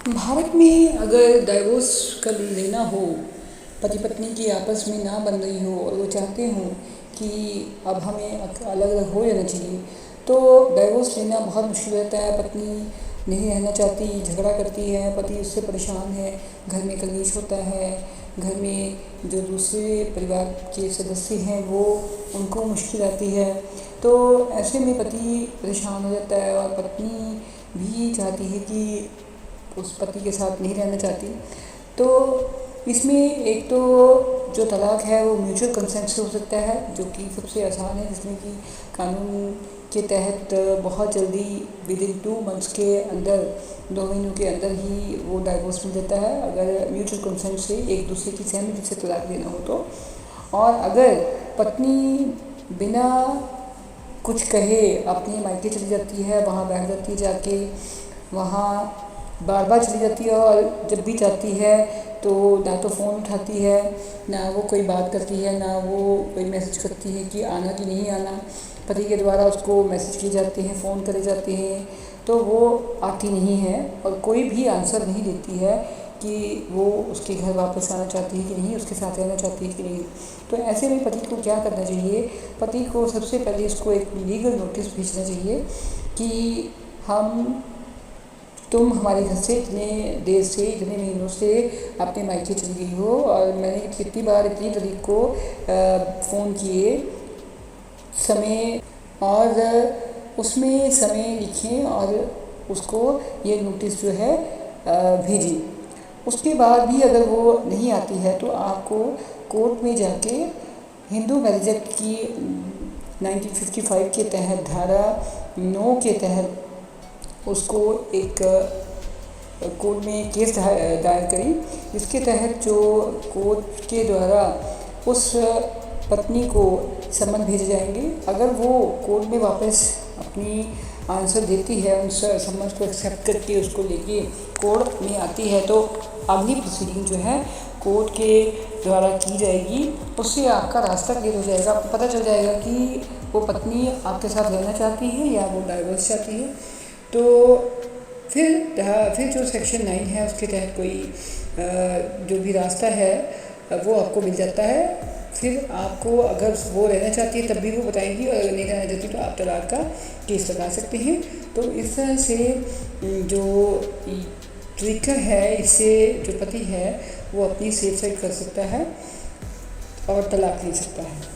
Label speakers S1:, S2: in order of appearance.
S1: भारत में अगर डाइवोर्स कर लेना हो, पति पत्नी की आपस में ना बन रही हो और वो चाहते हों कि अब हमें अलग अलग हो जाना चाहिए, तो डाइवोर्स लेना बहुत मुश्किल रहता है। पत्नी नहीं रहना चाहती, झगड़ा करती है, पति उससे परेशान है, घर में कलेश होता है, घर में जो दूसरे परिवार के सदस्य हैं वो उनको मुश्किल आती है। तो ऐसे में पति परेशान हो जाता है और पत्नी भी चाहती है कि उस पति के साथ नहीं रहना चाहती। तो इसमें एक तो जो तलाक है वो म्यूचुअल कंसेंट से हो सकता है, जो कि सबसे आसान है, जिसमें कि कानून के तहत बहुत जल्दी विदिन 2 मंथ्स के अंदर, 2 महीनों के अंदर ही वो डाइवोर्स मिल जाता है, अगर म्यूचुअल कंसेंट से एक दूसरे की सहमति से तलाक देना हो तो। और अगर पत्नी बिना कुछ कहे अपने मायके चली जाती है, वहाँ बैठ जाती है, जाके वहाँ बार बार चली जाती है, और जब भी जाती है तो ना तो फ़ोन उठाती है, ना वो कोई बात करती है, ना वो कोई मैसेज करती है कि आना कि नहीं आना। पति के द्वारा उसको मैसेज किए जाते हैं, फ़ोन करे जाते हैं, तो वो आती नहीं है और कोई भी आंसर नहीं देती है कि वो उसके घर वापस आना चाहती है कि नहीं, उसके साथ रहना चाहती है कि नहीं। तो ऐसे में पति को क्या करना चाहिए? पति को सबसे पहले उसको एक लीगल नोटिस भेजना चाहिए कि तुम हमारे घर से इतने देर से, इतने महीनों से अपने मायके चली गई हो, और मैंने कितनी बार इतनी तारीख को फ़ोन किए, समय और उसमें समय लिखें और उसको ये नोटिस जो है भेजें। उसके बाद भी अगर वो नहीं आती है तो आपको कोर्ट में जाके हिंदू मैरिज एक्ट की 1955 के तहत, धारा 9 के तहत उसको एक कोर्ट में केस दायर करी, जिसके तहत जो कोर्ट के द्वारा उस पत्नी को समन भेजे जाएंगे। अगर वो कोर्ट में वापस अपनी आंसर देती है, उन समन को एक्सेप्ट करके उसको लेके कोर्ट में आती है, तो अगली प्रोसीडिंग जो है कोर्ट के द्वारा की जाएगी। उससे आपका रास्ता क्लियर हो जाएगा, आपको पता चल जाएगा कि वो पत्नी आपके साथ रहना चाहती है या वो डाइवोर्स चाहती है। तो फिर जो सेक्शन 9 है उसके तहत कोई जो भी रास्ता है वो आपको मिल जाता है। फिर आपको अगर वो रहना चाहती है तब भी वो बताएंगी, और अगर नहीं रहना चाहती तो आप तलाक का केस लगा सकते हैं। तो इस तरह से जो तरीका है, इससे जो पति है वो अपनी सेफ साइड कर सकता है और तलाक ले सकता है।